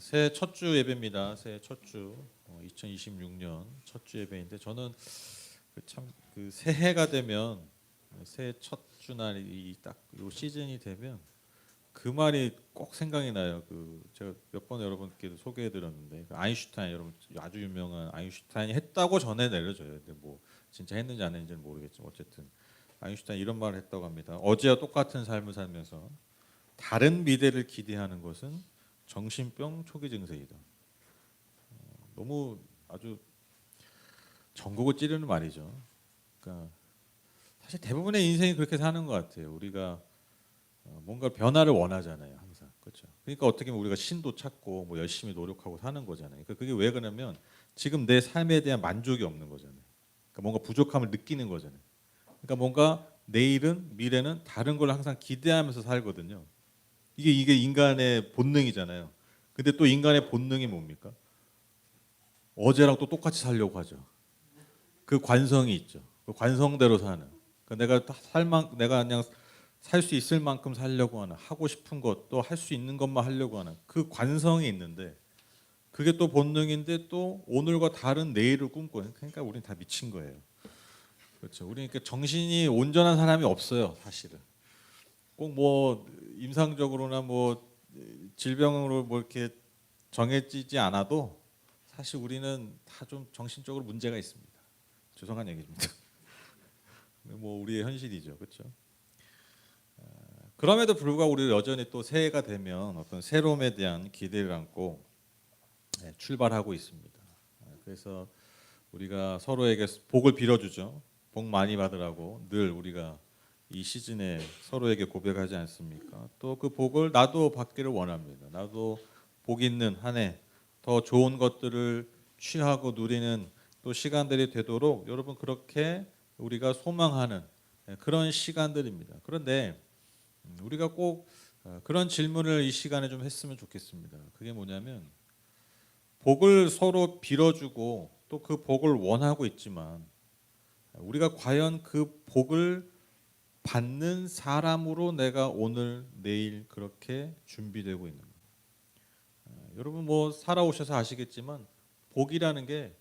새해 첫 주 예배입니다. 새해 첫 주, 2026년 첫 주 예배인데 저는 그 새해가 되면 새해 첫 주날이 딱 요 시즌이 되면 그 말이 꼭 생각이 나요. 그 제가 몇 번 여러분께도 소개해드렸는데 그 아인슈타인, 여러분 아주 유명한 아인슈타인이 했다고 전해 내려져요. 근데 뭐 진짜 했는지 안 했는지는 모르겠지만 어쨌든 아인슈타인 이런 말을 했다고 합니다. 어제와 똑같은 삶을 살면서 다른 미래를 기대하는 것은 정신병 초기 증세이다. 너무 아주 전곡을 찌르는 말이죠. 그러니까 사실 대부분의 인생이 그렇게 사는 것 같아요. 우리가 뭔가 변화를 원하잖아요, 항상. 그렇죠. 그러니까 어떻게 보면 우리가 신도 찾고 뭐 열심히 노력하고 사는 거잖아요. 그러니까 그게 왜 그러냐면 지금 내 삶에 대한 만족이 없는 거잖아요. 그러니까 뭔가 부족함을 느끼는 거잖아요. 그러니까 뭔가 내일은 미래는 다른 걸 항상 기대하면서 살거든요. 이게 인간의 본능이잖아요. 근데 또 인간의 본능이 뭡니까? 어제랑 또 똑같이 살려고 하죠. 그 관성이 있죠. 그 관성대로 사는. 내가 그냥 살 수 있을 만큼 살려고 하는, 하고 싶은 것, 또 할 수 있는 것만 하려고 하는 그 관성이 있는데 그게 또 본능인데 또 오늘과 다른 내일을 꿈꿔요. 그러니까 우리는 다 미친 거예요. 그렇죠. 우리 그러니까 정신이 온전한 사람이 없어요, 사실은. 꼭 뭐 임상적으로나 뭐 질병으로 뭐 이렇게 정해지지 않아도 사실 우리는 다 좀 정신적으로 문제가 있습니다. 죄송한 얘기입니다. 뭐 우리의 현실이죠, 그렇죠? 그럼에도 불구하고 우리는 여전히 또 새해가 되면 어떤 새로움에 대한 기대를 안고 출발하고 있습니다. 그래서 우리가 서로에게 복을 빌어주죠. 복 많이 받으라고 늘 우리가 이 시즌에 서로에게 고백하지 않습니까? 또 그 복을 나도 받기를 원합니다. 나도 복 있는 한 해 더 좋은 것들을 취하고 누리는 또 시간들이 되도록 여러분 그렇게 우리가 소망하는 그런 시간들입니다. 그런데 우리가 꼭 그런 질문을 이 시간에 좀 했으면 좋겠습니다. 그게 뭐냐면 복을 서로 빌어주고 또 그 복을 원하고 있지만 우리가 과연 그 복을 받는 사람으로 내가 오늘 내일 그렇게 준비되고 있는 거예요. 여러분 뭐 살아오셔서 아시겠지만 복이라는 게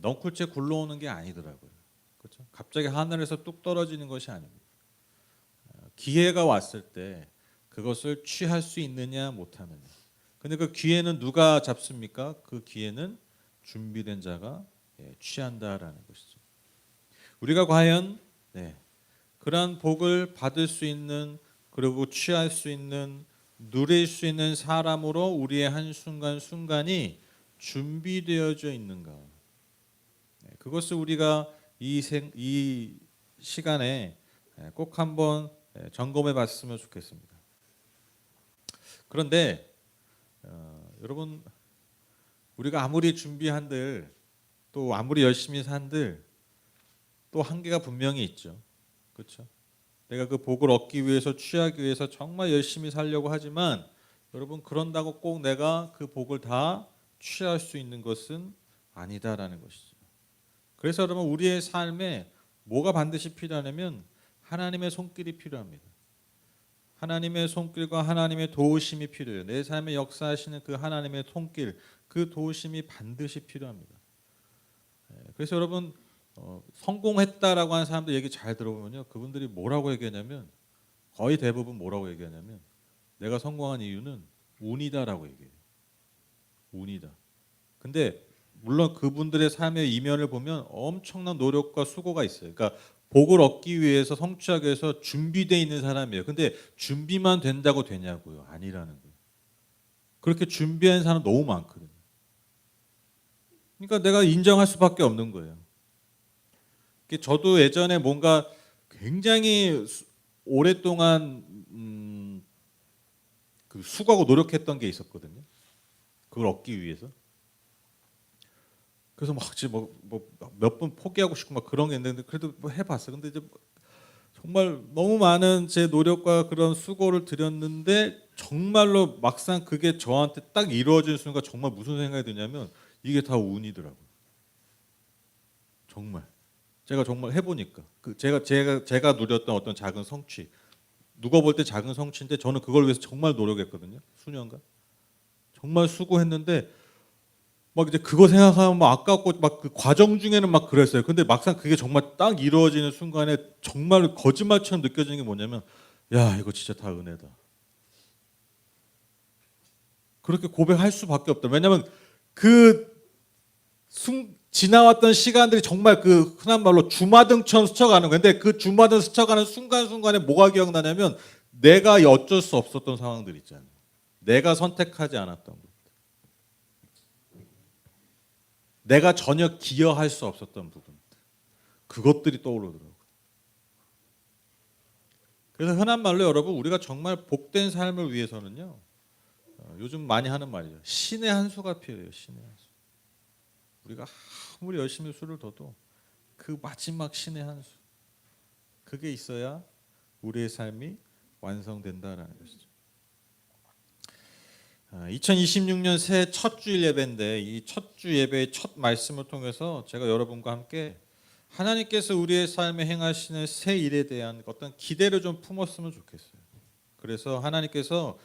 넝쿨째 굴러오는 게 아니더라고요. 그렇죠? 갑자기 하늘에서 뚝 떨어지는 것이 아닙니다. 기회가 왔을 때 그것을 취할 수 있느냐 못하느냐. 근데 그 기회는 누가 잡습니까? 그 기회는 준비된 자가 취한다라는 것이죠. 우리가 과연 그러한 복을 받을 수 있는 그리고 취할 수 있는 누릴 수 있는 사람으로 우리의 한순간순간이 준비되어져 있는가. 그것을 우리가 이 시간에 꼭 한번 점검해 봤으면 좋겠습니다. 그런데 여러분 우리가 아무리 준비한들 또 아무리 열심히 산들 또 한계가 분명히 있죠. 그렇죠? 내가 그 복을 얻기 위해서 취하기 위해서 정말 열심히 살려고 하지만 여러분 그런다고 꼭 내가 그 복을 다 취할 수 있는 것은 아니다라는 것이죠. 그래서 여러분 우리의 삶에 뭐가 반드시 필요하냐면 하나님의 손길이 필요합니다. 하나님의 손길과 하나님의 도우심이 필요해요. 내 삶에 역사하시는 그 하나님의 손길, 그 도우심이 반드시 필요합니다. 그래서 여러분 성공했다라고 하는 사람들 얘기 잘 들어보면요, 그분들이 뭐라고 얘기하냐면 거의 대부분 뭐라고 얘기하냐면 내가 성공한 이유는 운이다라고 얘기해요. 운이다. 근데 물론 그분들의 삶의 이면을 보면 엄청난 노력과 수고가 있어요. 그러니까 복을 얻기 위해서 성취하기 위해서 준비되어 있는 사람이에요. 근데 준비만 된다고 되냐고요? 아니라는 거예요. 그렇게 준비한 사람 너무 많거든요. 그러니까 내가 인정할 수밖에 없는 거예요. 저도 예전에 뭔가 굉장히 오랫동안 그 수고하고 노력했던 게 있었거든요. 그걸 얻기 위해서. 그래서 막 몇 번 포기하고 싶고 막 그런 게 있는데 그래도 뭐 해봤어. 근데 이제 정말 너무 많은 제 노력과 그런 수고를 들였는데 정말로 막상 그게 저한테 딱 이루어진 순간 정말 무슨 생각이 드냐면 이게 다 운이더라고요. 정말. 제가 정말 해보니까 제가 누렸던 어떤 작은 성취, 누가 볼 때 작은 성취인데 저는 그걸 위해서 정말 노력했거든요. 수년간. 정말 수고했는데 막 이제 그거 생각하면 막 아깝고 막 그 과정 중에는 막 그랬어요. 근데 막상 그게 정말 딱 이루어지는 순간에 정말 거짓말처럼 느껴지는 게 뭐냐면 야, 이거 진짜 다 은혜다. 그렇게 고백할 수밖에 없다. 왜냐면 그 지나왔던 시간들이 정말 그 흔한 말로 주마등처럼 스쳐가는 건데 그 주마등 스쳐가는 순간순간에 뭐가 기억나냐면 내가 어쩔 수 없었던 상황들 있잖아요. 내가 선택하지 않았던 것. 내가 전혀 기여할 수 없었던 부분. 그것들이 떠오르더라고요. 그래서 흔한 말로 여러분 우리가 정말 복된 삶을 위해서는요. 요즘 많이 하는 말이죠. 신의 한 수가 필요해요. 신의 한 수. 우리가 아무리 열심히 수를 둬도 그 마지막 신의 한 수. 그게 있어야 우리의 삶이 완성된다라는 것이죠. 2026년 새해 첫 주일 예배인데 이 첫 주 예배의 첫 말씀을 통해서 제가 여러분과 함께 하나님께서 우리의 삶에 행하시는 새 일에 대한 어떤 기대를 좀 품었으면 좋겠어요. 그래서 하나님께서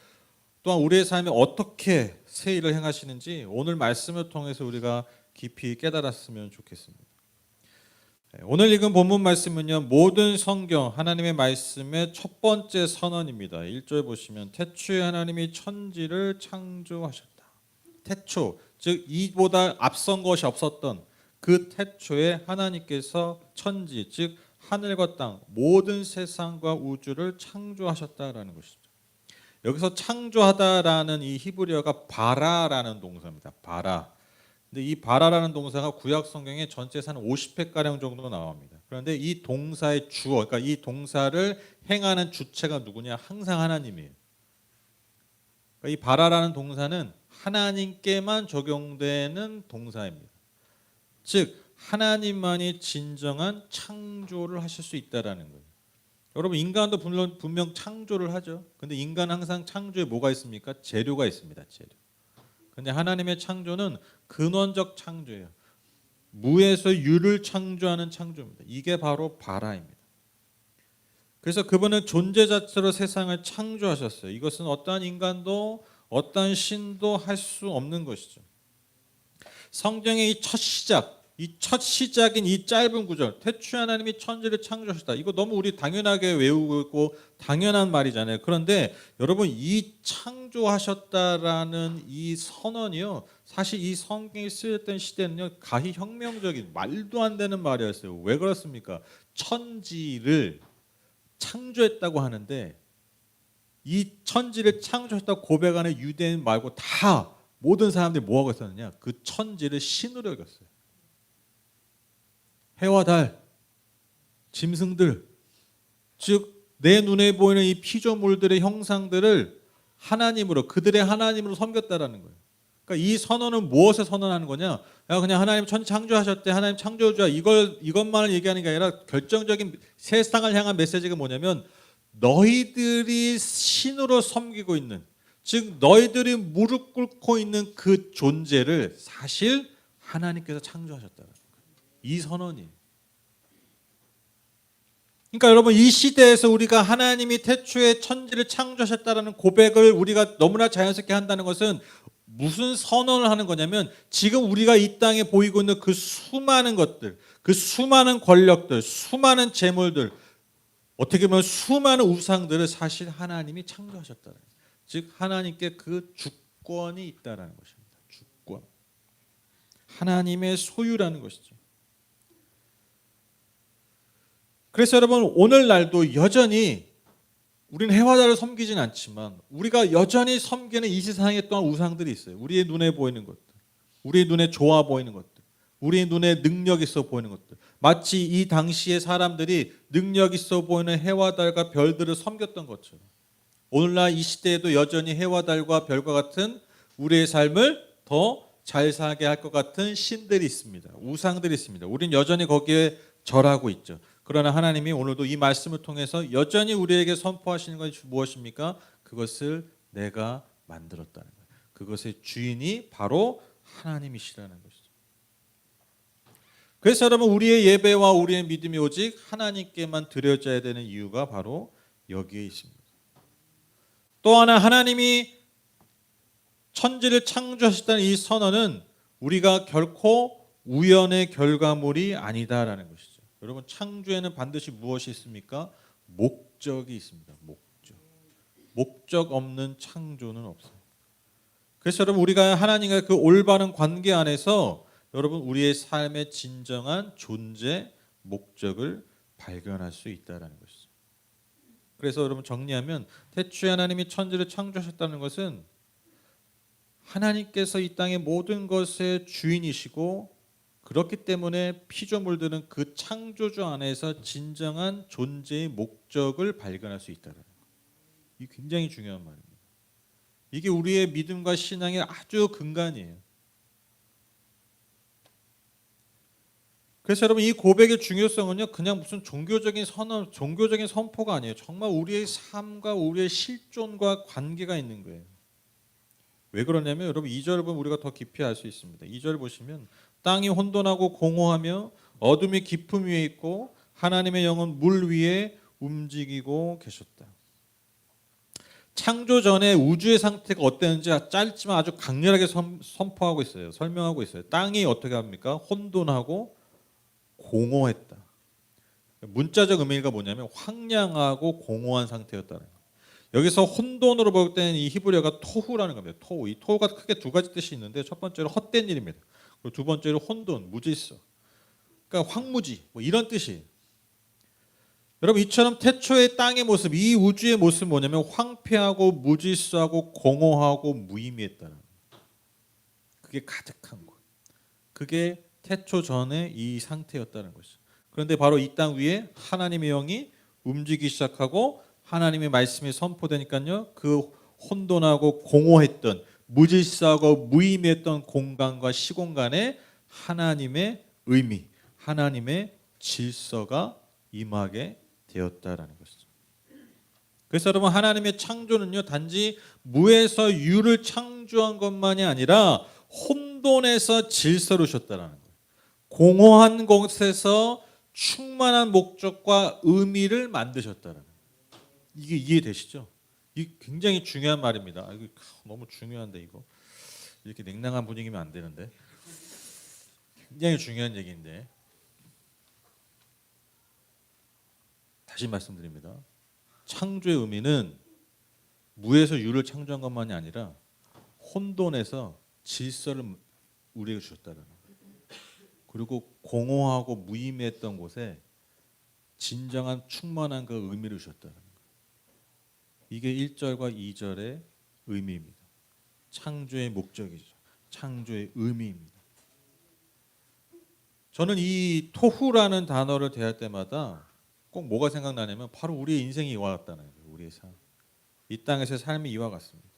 또한 우리의 삶에 어떻게 새 일을 행하시는지 오늘 말씀을 통해서 우리가 깊이 깨달았으면 좋겠습니다. 오늘 읽은 본문 말씀은요. 모든 성경 하나님의 말씀의 첫 번째 선언입니다. 1절 보시면 태초에 하나님이 천지를 창조하셨다. 태초, 즉 이보다 앞선 것이 없었던 그 태초에 하나님께서 천지, 즉 하늘과 땅, 모든 세상과 우주를 창조하셨다라는 것이죠. 여기서 창조하다라는 이 히브리어가 바라라는 동사입니다. 바라. 근데 이 바라라는 동사가 구약 성경에 전체에서 한 50회 가량 정도 나옵니다. 그런데 이 동사의 주어, 그러니까 이 동사를 행하는 주체가 누구냐? 항상 하나님이에요. 그러니까 이 바라라는 동사는 하나님께만 적용되는 동사입니다. 즉 하나님만이 진정한 창조를 하실 수 있다라는 거예요. 여러분 인간도 분명 창조를 하죠. 근데 인간은 항상 창조에 뭐가 있습니까? 재료가 있습니다. 재료. 근데 하나님의 창조는 근원적 창조예요. 무에서 유를 창조하는 창조입니다. 이게 바로 바라입니다. 그래서 그분은 존재 자체로 세상을 창조하셨어요. 이것은 어떠한 인간도 어떠한 신도 할 수 없는 것이죠. 성경의 이 첫 시작인 이 짧은 구절, 태초에 하나님이 천지를 창조하셨다. 이거 너무 우리 당연하게 외우고 있고 당연한 말이잖아요. 그런데 여러분 이 창조하셨다라는 이 선언이요. 사실 이 성경이 쓰였던 시대는요. 가히 혁명적인 말도 안 되는 말이었어요. 왜 그렇습니까? 천지를 창조했다고 하는데 이 천지를 창조했다고 고백하는 유대인 말고 다 모든 사람들이 뭐하고 있었느냐? 그 천지를 신으로 여겼어요. 해와 달, 짐승들, 즉 내 눈에 보이는 이 피조물들의 형상들을 하나님으로 그들의 하나님으로 섬겼다라는 거예요. 그러니까 이 선언은 무엇을 선언하는 거냐? 야, 그냥 하나님 천지 창조하셨대, 하나님 창조주야 이것만을 얘기하는 게 아니라 결정적인 세상을 향한 메시지가 뭐냐면 너희들이 신으로 섬기고 있는, 즉 너희들이 무릎 꿇고 있는 그 존재를 사실 하나님께서 창조하셨다는 거예요. 이 선언이. 그러니까 여러분 이 시대에서 우리가 하나님이 태초에 천지를 창조하셨다라는 고백을 우리가 너무나 자연스럽게 한다는 것은 무슨 선언을 하는 거냐면 지금 우리가 이 땅에 보이고 있는 그 수많은 것들, 그 수많은 권력들, 수많은 재물들, 어떻게 보면 수많은 우상들을 사실 하나님이 창조하셨다는 거예요. 즉 하나님께 그 주권이 있다라는 것입니다. 주권. 하나님의 소유라는 것이죠. 그래서 여러분 오늘날도 여전히 우리는 해와 달을 섬기진 않지만 우리가 여전히 섬기는 이 세상에 또한 우상들이 있어요. 우리의 눈에 보이는 것들, 우리의 눈에 좋아 보이는 것들, 우리의 눈에 능력 있어 보이는 것들. 마치 이 당시의 사람들이 능력 있어 보이는 해와 달과 별들을 섬겼던 것처럼 오늘날 이 시대에도 여전히 해와 달과 별과 같은 우리의 삶을 더 잘 살게 할 것 같은 신들이 있습니다. 우상들이 있습니다. 우리는 여전히 거기에 절하고 있죠. 그러나 하나님이 오늘도 이 말씀을 통해서 여전히 우리에게 선포하시는 것이 무엇입니까? 그것을 내가 만들었다는 거예요. 그것의 주인이 바로 하나님이시라는 것이죠. 그래서 여러분 우리의 예배와 우리의 믿음이 오직 하나님께만 드려져야 되는 이유가 바로 여기에 있습니다. 또 하나 하나님이 천지를 창조하셨다는 이 선언은 우리가 결코 우연의 결과물이 아니다라는 것이죠. 여러분, 창조에는 반드시 무엇이 있습니까? 목적이 있습니다. 목적 없는 창조는 없어요. 그래서 여러분, 우리가 하나님과 그 올바른 관계 안에서 여러분 우리의 삶의 진정한 존재 목적을 발견할 수 있다라는 것이죠. 그래서 여러분, 정리하면 태초에 하나님이 천지를 창조하셨다는 것은 하나님께서 이 땅의 모든 것의 주인이시고, 그렇기 때문에 피조물들은 그 창조주 안에서 진정한 존재의 목적을 발견할 수 있다는 거예요. 이게 굉장히 중요한 말입니다. 이게 우리의 믿음과 신앙의 아주 근간이에요. 그래서 여러분, 이 고백의 중요성은요, 그냥 무슨 종교적인 선언, 종교적인 선포가 아니에요. 정말 우리의 삶과 우리의 실존과 관계가 있는 거예요. 왜 그러냐면 여러분, 2절을 보면 우리가 더 깊이 알 수 있습니다. 2절 보시면 땅이 혼돈하고 공허하며 어둠이 깊음 위에 있고 하나님의 영은 물 위에 움직이고 계셨다. 창조 전에 우주의 상태가 어땠는지 짧지만 아주 강렬하게 선포하고 있어요. 설명하고 있어요. 땅이 어떻게 합니까? 혼돈하고 공허했다. 문자적 의미가 뭐냐면 황량하고 공허한 상태였다는 거예요. 여기서 혼돈으로 볼 때는 이 히브리어가 토후라는 겁니다. 토후. 이 토후가 크게 두 가지 뜻이 있는데, 첫 번째로 헛된 일입니다. 그리고 두 번째로 혼돈, 무질서. 그러니까 황무지, 뭐 이런 뜻이에요. 여러분, 이처럼 태초의 땅의 모습, 이 우주의 모습은 뭐냐면 황폐하고 무질서하고 공허하고 무의미했다는 거예요. 그게 가득한 것. 그게 태초 전에 이 상태였다는 것이죠. 그런데 바로 이 땅 위에 하나님의 영이 움직이기 시작하고 하나님의 말씀이 선포되니까요, 그 혼돈하고 공허했던 무질서하고 무의미했던 공간과 시공간에 하나님의 의미, 하나님의 질서가 임하게 되었다라는 것이죠. 그래서 여러분, 하나님의 창조는요, 단지 무에서 유를 창조한 것만이 아니라 혼돈에서 질서를 주셨다라는 거예요. 공허한 곳에서 충만한 목적과 의미를 만드셨다라는 거예요. 이게 이해되시죠? 이게 굉장히 중요한 말입니다. 이거 너무 중요한데, 이거 이렇게 냉랭한 분위기면 안 되는데, 굉장히 중요한 얘기인데, 다시 말씀드립니다. 창조의 의미는 무에서 유를 창조한 것만이 아니라 혼돈에서 질서를 우리에게 주셨다는 거예요. 그리고 공허하고 무의미했던 곳에 진정한 충만한 그 의미를 주셨다는 거예요. 이게 1절과 2절의 의미입니다. 창조의 목적이죠. 창조의 의미입니다. 저는 이 토후라는 단어를 대할 때마다 꼭 뭐가 생각나냐면 바로 우리의 인생이 이와 같다는 거예요. 우리의 삶. 이 땅에서의 삶이 이와 같습니다.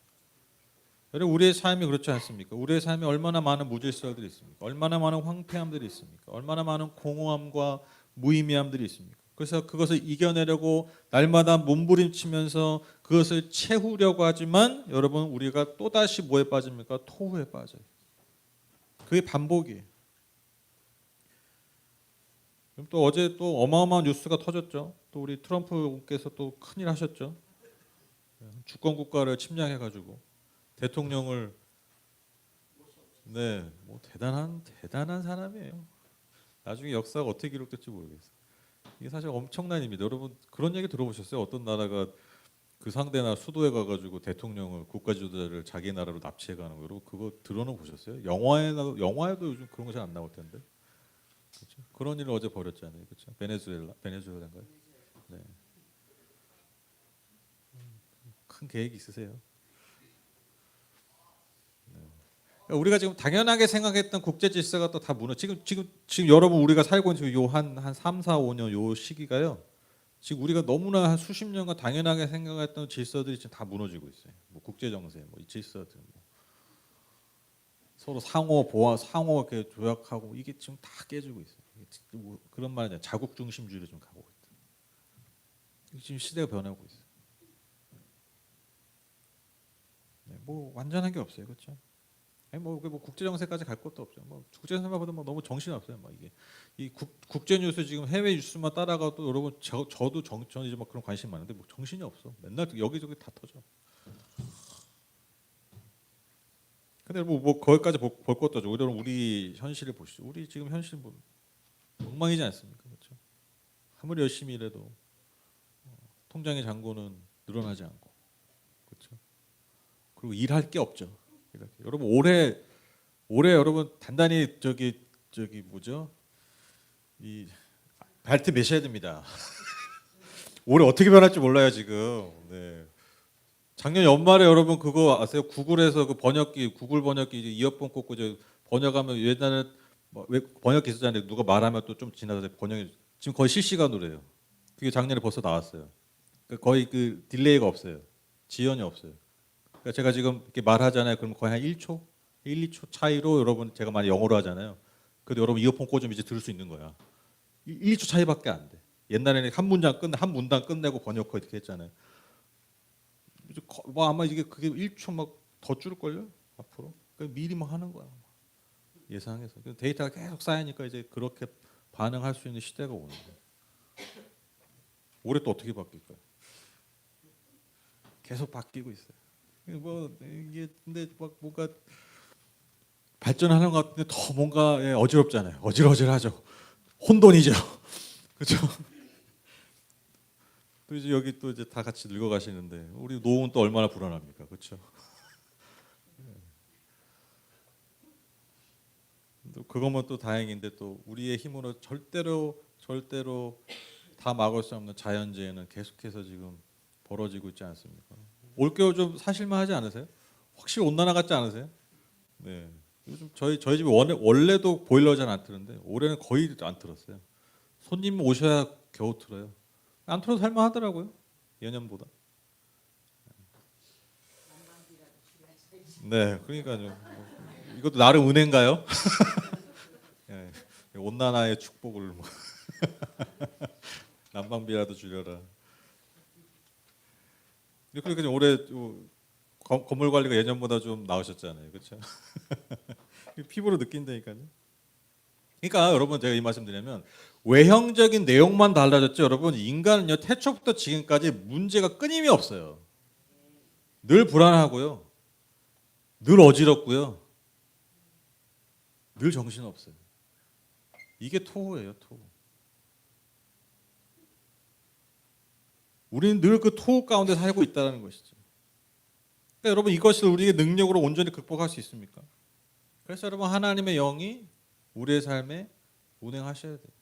여러분, 우리의 삶이 그렇지 않습니까? 우리의 삶에 얼마나 많은 무질서들이 있습니까? 얼마나 많은 황폐함들이 있습니까? 얼마나 많은 공허함과 무의미함들이 있습니까? 그래서 그것을 이겨내려고 날마다 몸부림치면서 그것을 채우려고 하지만 여러분, 우리가 또다시 뭐에 빠집니까? 토후에 빠져요. 그게 반복이에요. 그럼 또 어제 또 어마어마한 뉴스가 터졌죠. 또 우리 트럼프께서 또 큰일 하셨죠. 주권 국가를 침략해가지고 대통령을, 네, 뭐 대단한 사람이에요. 나중에 역사가 어떻게 기록될지 모르겠어요. 이게 사실 엄청난 일입니다. 여러분, 그런 얘기 들어보셨어요? 어떤 나라가 그 상대 나라 수도에 가가지고 대통령을, 국가 지도자를 자기 나라로 납치해가는 거, 여러분 그거 들어는 보셨어요? 영화에도 요즘 그런 거 잘 안 나올 텐데. 그렇죠? 그런 일을 어제 벌였잖아요. 그렇죠? 베네수엘라인가요? 네. 큰 계획이 있으세요? 네. 우리가 지금 당연하게 생각했던 국제 질서가 또 다 무너. 지금 여러분, 우리가 살고 있는 요한 3, 4, 5년 요 시기가요. 지금 우리가 너무나 한 수십 년간 당연하게 생각했던 질서들이 지금 다 무너지고 있어요. 뭐 국제 정세, 뭐 이 질서들, 뭐 서로 상호 보호, 상호 이렇게 조약하고 이게 지금 다 깨지고 있어요. 뭐 그런 말이냐, 자국 중심주의로 좀 가고 있다. 지금 시대가 변하고 있어요. 네, 뭐 완전한 게 없어요, 그렇죠? 뭐 국제 정세까지 갈 것도 없죠. 뭐 국제 정세보다 뭐 너무 정신이 없어요. 막 이게 이 국제 뉴스 지금 해외 뉴스만 따라가도 여러분, 저도 저는 이제 막 그런 관심 많은데 뭐 정신이 없어. 맨날 여기저기 다 터져. 근데 뭐 거기까지 볼 것도 없죠. 오히려 우리 현실을 보시죠. 우리 지금 현실 뭐 엉망이지 않습니까? 그렇죠? 아무리 열심히 일해도 통장의 잔고는 늘어나지 않고, 그렇죠? 그리고 일할 게 없죠. 여러분 올해 여러분 단단히 저기 뭐죠? 이 발트 매셔야 됩니다. 올해 어떻게 변할지 몰라요 지금. 네. 작년 연말에 여러분 그거 아세요? 구글에서 그 번역기 구글 번역기 이제 이어폰 꽂고 저 번역하면 옛날에 왜 번역기 있었잖아요. 누가 말하면 또 좀 지나서 번역이 지금 거의 실시간으로 해요. 그게 작년에 벌써 나왔어요. 그러니까 거의 그 딜레이가 없어요. 지연이 없어요. 그러니까 제가 지금 이렇게 말하잖아요. 그럼 거의 한 1초, 1, 2초 차이로 여러분 제가 많이 영어로 하잖아요. 그래도 여러분 이어폰 꽂으면 이제 들을 수 있는 거야. 1, 2초 차이밖에 안 돼. 옛날에는 한 문단 끝내고 번역하 이렇게 했잖아요. 뭐 아마 이게 그게 1초 막 더 줄을 걸요 앞으로. 그러니까 미리 막 하는 거야. 예상해서 데이터가 계속 쌓이니까 이제 그렇게 반응할 수 있는 시대가 오는 거예요. 올해 또 어떻게 바뀔까요? 계속 바뀌고 있어요. 뭐 이게 근데 막 뭔가 발전하는 것 같은데 더 뭔가 어지럽잖아요. 어질어질하죠. 혼돈이죠. 그렇죠? 또 이제 여기 또 이제 다 같이 늙어가시는데 우리 노후는 또 얼마나 불안합니까, 그렇죠? 또 그거면 또 다행인데 또 우리의 힘으로 절대로 다 막을 수 없는 자연재해는 계속해서 지금 벌어지고 있지 않습니까? 올겨울 좀 사실만 하지 않으세요? 확실히 온난화 같지 않으세요? 네. 요즘 저희 집에 원래도 보일러 잘 안 틀는데 올해는 거의 안 틀었어요. 손님 오셔야 겨우 틀어요. 안 틀어도 살만하더라고요. 예년보다. 네, 그러니까요. 이것도 나름 은혜인가요? 예, 온난화의 축복을 뭐. 난방비라도 줄여라. 그러니까 올해 건물 관리가 예년보다 좀 나으셨잖아요, 그렇죠? 피부로 느낀다니까요. 그러니까 여러분 제가 이 말씀 드리면 외형적인 내용만 달라졌죠. 여러분 인간은요 태초부터 지금까지 문제가 끊임이 없어요. 늘 불안하고요. 늘 어지럽고요. 늘 정신없어요. 이게 토후예요, 토후. 우리는 늘 그 토후 가운데 살고 있다는 것이죠. 그러니까 여러분 이것을 우리의 능력으로 온전히 극복할 수 있습니까? 그래서 여러분 하나님의 영이 우리의 삶에 운행하셔야 돼요.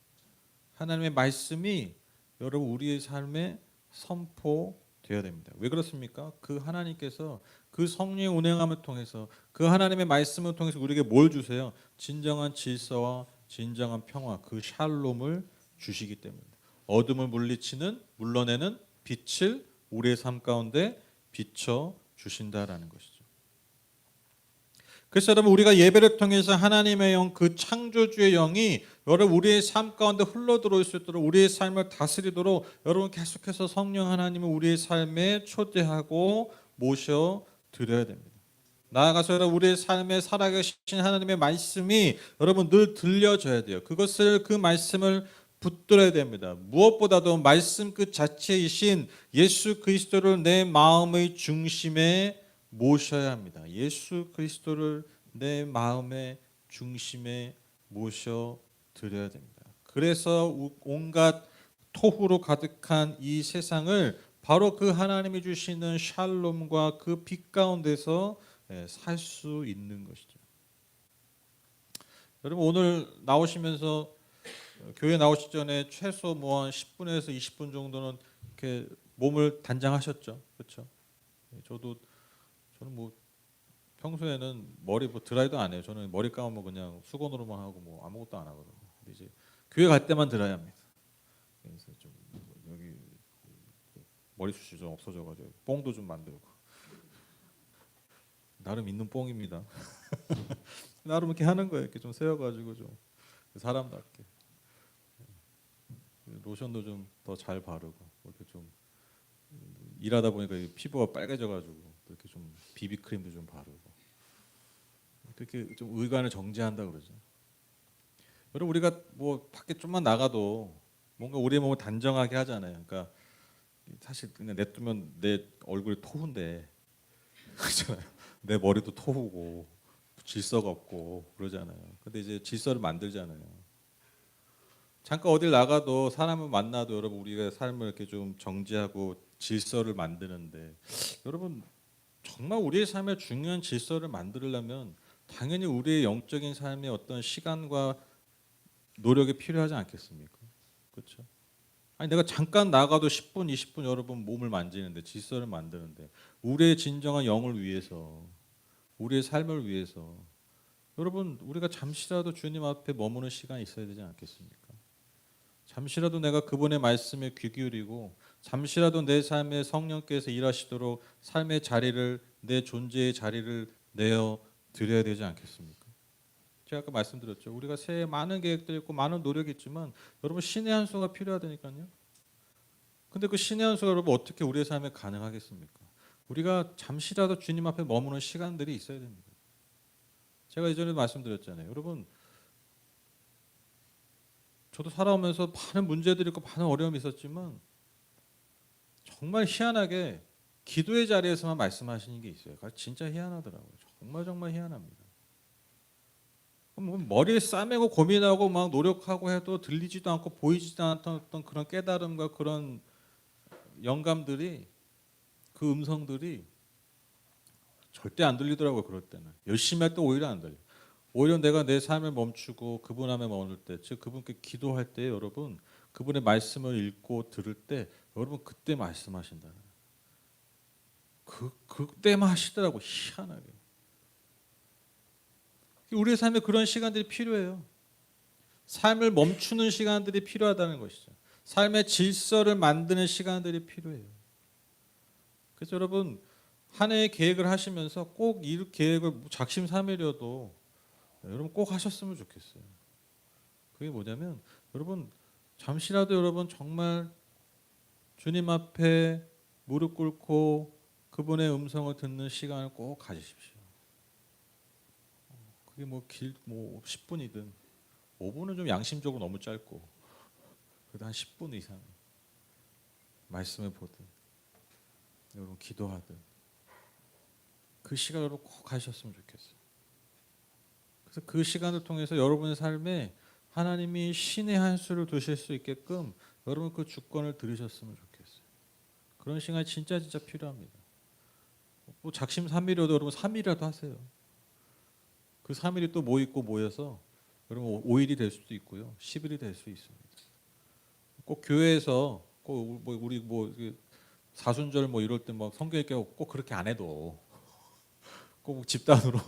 하나님의 말씀이 여러분 우리의 삶에 선포되어야 됩니다. 왜 그렇습니까? 그 하나님께서 그 성령의 운행함을 통해서 그 하나님의 말씀을 통해서 우리에게 뭘 주세요? 진정한 질서와 진정한 평화, 그 샬롬을 주시기 때문입니다. 어둠을 물러내는 빛을 우리의 삶 가운데 비춰 주신다라는 것이죠. 그래서 여러분 우리가 예배를 통해서 하나님의 영, 그 창조주의 영이 여러분 우리의 삶 가운데 흘러들어올 수 있도록 우리의 삶을 다스리도록 여러분 계속해서 성령 하나님을 우리의 삶에 초대하고 모셔드려야 됩니다. 나아가서 여러분 우리의 삶에 살아계신 하나님의 말씀이 여러분 늘 들려져야 돼요. 그 말씀을 붙들어야 됩니다. 무엇보다도 말씀 그 자체이신 예수 그리스도를 내 마음의 중심에 모셔야 합니다. 예수 그리스도를 내 마음의 중심에 모셔 드려야 됩니다. 그래서 온갖 토후로 가득한 이 세상을 바로 그 하나님이 주시는 샬롬과 그 빛 가운데서 살 수 있는 것이죠. 여러분 오늘 나오시면서 교회 나오시기 전에 최소 뭐 한 10분에서 20분 정도는 이렇게 몸을 단장하셨죠. 그렇죠? 저는 뭐 평소에는 머리 뭐 드라이도 안 해요. 저는 머리 감으면 그냥 수건으로만 하고 뭐 아무것도 안 하거든요. 근데 이제 교회 갈 때만 드라이 합니다. 그래서 좀 여기 머리숱이 좀 없어져가지고 뽕도 좀 만들고 나름 있는 뽕입니다. 나름 이렇게 하는 거예요. 이렇게 좀 세워가지고 좀 사람답게 로션도 좀 더 잘 바르고 이렇게 좀 일하다 보니까 피부가 빨개져가지고 이렇게 좀 비비크림도 좀 바르고 그렇게 좀 의관을 정제한다 그러죠. 여러분 우리가 뭐 밖에 좀만 나가도 뭔가 우리의 몸을 단정하게 하잖아요. 그러니까 사실 그냥 냅두면 내 얼굴이 토후인데 그렇잖아요. 내 머리도 토후고 질서가 없고 그러잖아요. 근데 이제 질서를 만들잖아요. 잠깐 어딜 나가도 사람을 만나도 여러분 우리가 삶을 이렇게 좀 정지하고 질서를 만드는데 여러분 정말 우리의 삶에 중요한 질서를 만들려면 당연히 우리의 영적인 삶에 어떤 시간과 노력이 필요하지 않겠습니까? 그렇죠? 아니 내가 잠깐 나가도 10분, 20분 여러분 몸을 만지는데 질서를 만드는데 우리의 진정한 영을 위해서 우리의 삶을 위해서 여러분 우리가 잠시라도 주님 앞에 머무는 시간이 있어야 되지 않겠습니까? 잠시라도 내가 그분의 말씀에 귀 기울이고 잠시라도 내 삶에 성령께서 일하시도록 삶의 자리를 내 존재의 자리를 내어 드려야 되지 않겠습니까? 제가 아까 말씀드렸죠. 우리가 새해 많은 계획도 있고 많은 노력이 있지만 여러분 신의 한 수가 필요하다니까요. 근데 그 신의 한 수가 여러분 어떻게 우리의 삶에 가능하겠습니까? 우리가 잠시라도 주님 앞에 머무는 시간들이 있어야 됩니다. 제가 이전에도 말씀드렸잖아요. 여러분 저도 살아오면서 많은 문제들이 있고 많은 어려움이 있었지만 정말 희한하게 기도의 자리에서만 말씀하시는 게 있어요. 진짜 희한하더라고요. 정말 희한합니다. 뭐 머리에 싸매고 고민하고 막 노력하고 해도 들리지도 않고 보이지도 않던 어떤 그런 깨달음과 그런 영감들이 그 음성들이 절대 안 들리더라고요. 그럴 때는 열심히 할 때 오히려 안 들려. 오히려 내가 내 삶을 멈추고 그분 앞에 머물 때, 즉 그분께 기도할 때 여러분 그분의 말씀을 읽고 들을 때 여러분 그때 말씀하신다. 그때만 하시더라고 희한하게. 우리의 삶에 그런 시간들이 필요해요. 삶을 멈추는 시간들이 필요하다는 것이죠. 삶의 질서를 만드는 시간들이 필요해요. 그래서 여러분 한 해의 계획을 하시면서 꼭 이 계획을 작심삼일이어도 여러분 꼭 하셨으면 좋겠어요. 그게 뭐냐면 여러분 잠시라도 여러분 정말 주님 앞에 무릎 꿇고 그분의 음성을 듣는 시간을 꼭 가지십시오. 그게 뭐 10분이든 5분은 좀 양심적으로 너무 짧고 그래도 한 10분 이상 말씀을 보든 여러분 기도하든 그 시간 여러분 꼭 가셨으면 좋겠어요. 그래서 그 시간을 통해서 여러분의 삶에 하나님이 신의 한 수를 두실 수 있게끔 여러분 그 주권을 들으셨으면 좋겠어요. 그런 시간이 진짜 필요합니다. 뭐 작심삼일이라도 여러분 3일이라도 하세요. 그 3일이 또 모이고 모여서 여러분 5일이 될 수도 있고요. 10일이 될 수 있습니다. 꼭 교회에서 꼭 우리 사순절 이럴 때 막 성경 읽기 꼭 그렇게 안 해도 꼭 집단으로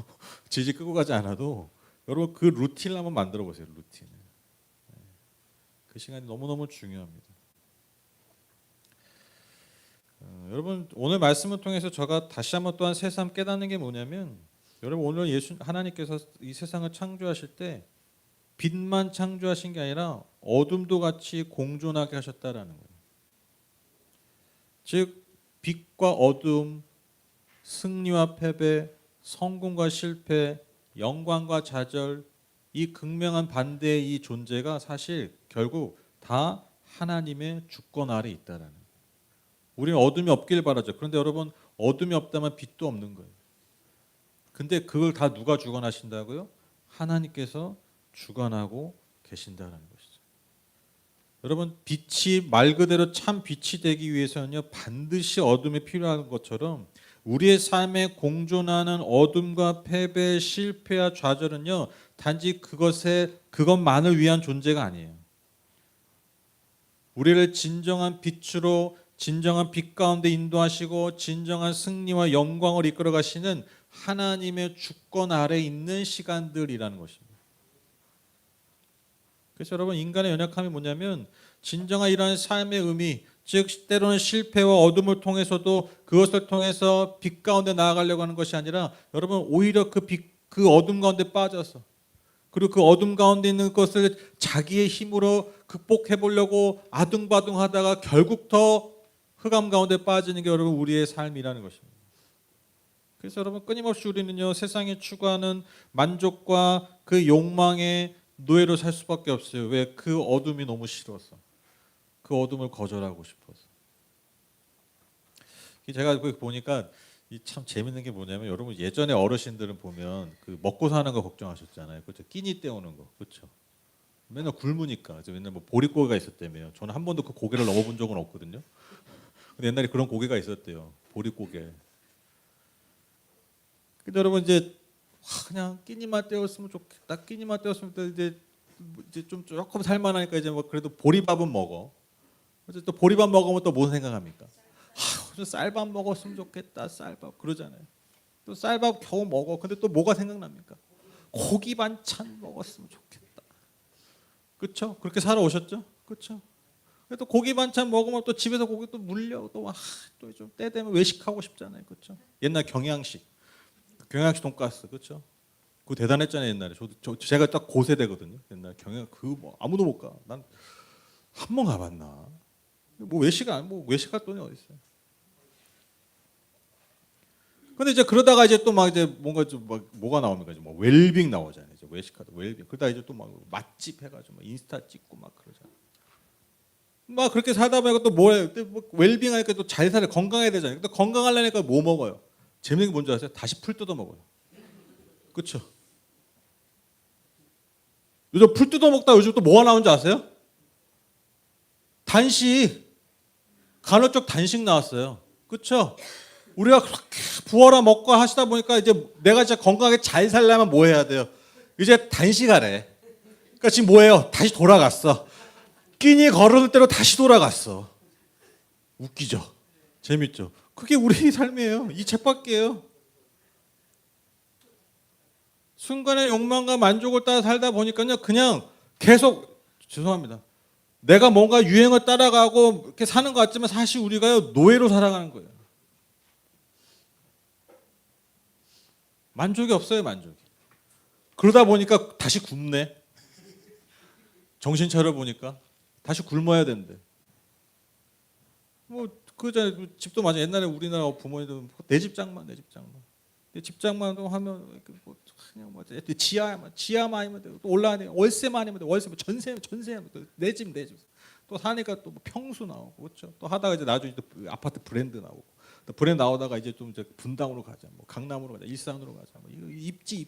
지지 끄고 가지 않아도 여러분 그 루틴을 한번 만들어 보세요. 루틴을. 그 시간이 너무너무 중요합니다. 여러분 오늘 말씀을 통해서 제가 다시 한번 또한 새삼 깨닫는 게 뭐냐면 여러분 오늘 하나님께서 이 세상을 창조하실 때 빛만 창조하신 게 아니라 어둠도 같이 공존하게 하셨다라는 거예요. 즉 빛과 어둠, 승리와 패배, 성공과 실패, 영광과 좌절, 이 극명한 반대의 이 존재가 사실 결국 다 하나님의 주권 아래 있다라는 거예요. 우리는 어둠이 없길 바라죠. 그런데 여러분 어둠이 없다면 빛도 없는 거예요. 근데 그걸 다 누가 주관하신다고요? 하나님께서 주관하고 계신다는 것이죠. 여러분 빛이 말 그대로 참 빛이 되기 위해서는요 반드시 어둠이 필요한 것처럼 우리의 삶에 공존하는 어둠과 패배, 실패와 좌절은요 단지 그것만을 위한 존재가 아니에요. 우리를 진정한 빛으로 진정한 빛 가운데 인도하시고 진정한 승리와 영광을 이끌어 가시는 하나님의 주권 아래 있는 시간들이라는 것입니다. 그래서 여러분 인간의 연약함이 뭐냐면 진정한 이러한 삶의 의미, 즉 때로는 실패와 어둠을 통해서도 그것을 통해서 빛 가운데 나아가려고 하는 것이 아니라 여러분 오히려 그 어둠 가운데 빠져서 그리고 그 어둠 가운데 있는 것을 자기의 힘으로 극복해 보려고 아둥바둥하다가 결국 더 흑암 가운데 빠지는 게 여러분 우리의 삶이라는 것입니다. 그래서 여러분 끊임없이 우리는요 세상에 추구하는 만족과 그 욕망의 노예로 살 수밖에 없어요. 왜? 그 어둠이 너무 싫어서, 그 어둠을 거절하고 싶어서. 제가 보니까 이 참 재밌는 게 뭐냐면 여러분 예전에 어르신들은 보면 그 먹고 사는 거 걱정하셨잖아요. 그렇죠? 끼니 때우는 거. 그렇죠? 맨날 굶으니까. 그래서 맨날 뭐 보릿고개가 있었다며요. 저는 한 번도 그 고개를 넘어본 적은 없거든요. 근데 옛날에 그런 고개가 있었대요. 보릿고개. 근데 여러분 이제 그냥 끼니만 때웠으면 좋겠다. 끼니만 때웠으면 좋겠다. 이제 좀 조금 살만하니까 이제 뭐 그래도 보리밥은 먹어. 이제 또 보리밥 먹으면 또 뭐 생각합니까? 쌀밥 먹었으면 좋겠다. 쌀밥 그러잖아요. 또 쌀밥 겨우 먹어. 근데 또 뭐가 생각납니까? 고기 반찬 먹었으면 좋겠다. 그렇죠? 그렇게 살아오셨죠? 그렇죠? 또 고기 반찬 먹으면 또 집에서 고기 또 물려 또 좀 때 되면 외식하고 싶잖아요. 그렇죠? 옛날 경양식 돈가스 그렇죠? 그거 대단했잖아요 옛날에. 제가 딱 고세대거든요. 옛날 경양 뭐 아무도 못 가. 난 한 번 가봤나? 뭐 외식할 돈이 어디 있어요? 근데 이제 그러다가 이제 또 막 이제 뭔가 좀 막 뭐가 나옵니까? 이제 뭐 웰빙 나오잖아요. 이제 외식하다 웰빙. 그러다 이제 또 막 맛집 해가지고 막 인스타 찍고 막 그러잖아요. 막 그렇게 살다 보니까 또 뭐해? 뭐 웰빙 하니까 또 잘 살아 건강해야 되잖아요. 또 건강하려니까 뭐 먹어요? 재밌는 게 뭔지 아세요? 다시 풀 뜯어 먹어요. 그렇죠? 요즘 풀 뜯어 먹다 요즘 또 뭐가 나온지 아세요? 단식. 간헐적 단식 나왔어요. 그렇죠? 우리가 그렇게 부어라 먹고 하시다 보니까 이제 내가 진짜 건강하게 잘 살려면 뭐 해야 돼요? 이제 단식하래. 그러니까 지금 뭐예요? 다시 돌아갔어. 끼니 거르는 대로 다시 돌아갔어. 웃기죠? 재밌죠? 그게 우리 삶이에요. 이 책밖이에요. 순간의 욕망과 만족을 따라 살다 보니까요, 그냥 계속 죄송합니다. 내가 뭔가 유행을 따라가고 이렇게 사는 것 같지만 사실 우리가요 노예로 살아가는 거예요. 만족이 없어요, 만족이. 그러다 보니까 다시 굶네. 정신 차려 보니까 다시 굶어야 되는데. 뭐 그잖아요. 집도 맞아. 옛날에 우리나라 부모님들 내 집장만. 내 집장만 하면 뭐 그냥 뭐 지하만 아니면 돼. 또 올라가니 월세만 아니면 돼. 월세 뭐 전세하면 내 집. 또 사니까 또 뭐 평수 나오고 그렇죠. 또 하다가 이제 나중에 또 아파트 브랜드 나오고. 또 브랜드 나오다가 이제 좀 이제 분당으로 가자. 뭐 강남으로 가자. 일산으로 가자. 뭐 이거 입지.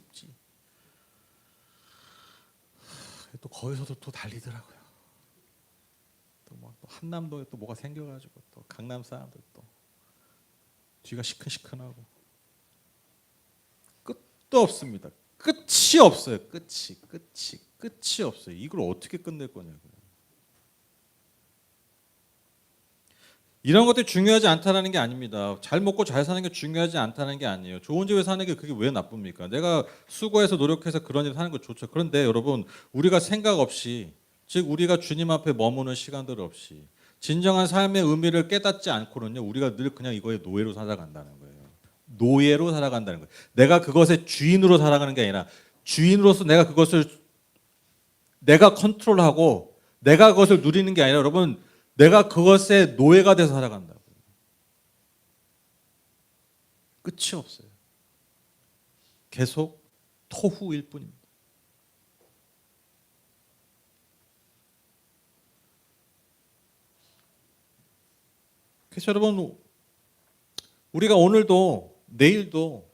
또 거기서도 또 달리더라고요. 또 뭐 또 한남동에 또 뭐가 생겨가지고 또 강남 사람들 또 뒤가 시큰시큰하고 끝도 없습니다. 끝이 없어요. 끝이 없어요. 이걸 어떻게 끝낼 거냐고요. 이런 것들이 중요하지 않다는 게 아닙니다. 잘 먹고 잘 사는 게 중요하지 않다는 게 아니에요. 좋은 집에 사는 게 그게 왜 나쁩니까? 내가 수고해서 노력해서 그런 집 사는 거 좋죠. 그런데 여러분 우리가 생각 없이 즉 우리가 주님 앞에 머무는 시간들 없이 진정한 삶의 의미를 깨닫지 않고는요. 우리가 늘 그냥 이거에 노예로 살아간다는 거예요. 노예로 살아간다는 거예요. 내가 그것의 주인으로 살아가는 게 아니라 주인으로서 내가 그것을 내가 컨트롤하고 내가 그것을 누리는 게 아니라 여러분 내가 그것의 노예가 돼서 살아간다고요. 끝이 없어요. 계속 토후일 뿐입니다. 그래서 여러분 우리가 오늘도 내일도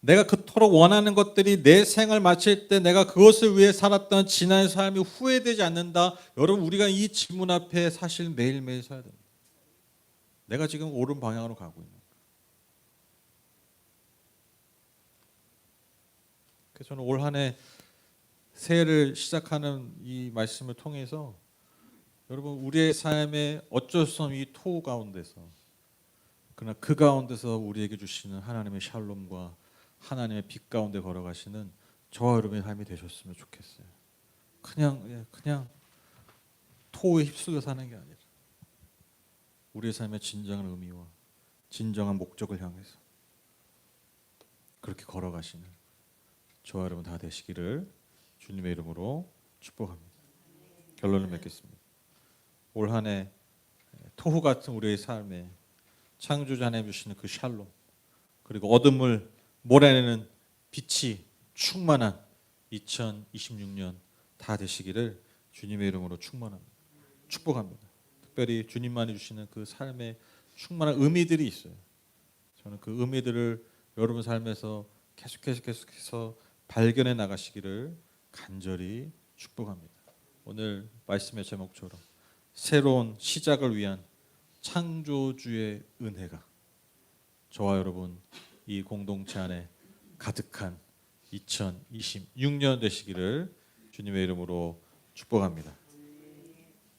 내가 그토록 원하는 것들이 내 생을 마칠 때 내가 그것을 위해 살았던 지난 삶이 후회되지 않는다. 여러분 우리가 이 질문 앞에 사실 매일매일 서야 됩니다. 내가 지금 옳은 방향으로 가고 있는. 그래서 저는 올 한 해 새해를 시작하는 이 말씀을 통해서 여러분 우리의 삶에 어쩔 수 없는 이 토 가운데서 그러나 그 가운데서 우리에게 주시는 하나님의 샬롬과 하나님의 빛 가운데 걸어가시는 저와 여러분의 삶이 되셨으면 좋겠어요. 그냥 토에 휩쓸려 사는 게 아니라 우리의 삶의 진정한 의미와 진정한 목적을 향해서 그렇게 걸어가시는 저와 여러분 다 되시기를 주님의 이름으로 축복합니다. 결론을 맺겠습니다. 올 한 해 토후 같은 우리의 삶에 창조자 하나님 주시는 그 샬롬 그리고 어둠을 몰아내는 빛이 충만한 2026년 다 되시기를 주님의 이름으로 축복합니다. 특별히 주님만이 주시는 그 삶에 충만한 의미들이 있어요. 저는 그 의미들을 여러분 삶에서 계속해서 발견해 나가시기를 간절히 축복합니다. 오늘 말씀의 제목처럼 새로운 시작을 위한 창조주의 은혜가 저와 여러분 이 공동체 안에 가득한 2026년 되시기를 주님의 이름으로 축복합니다.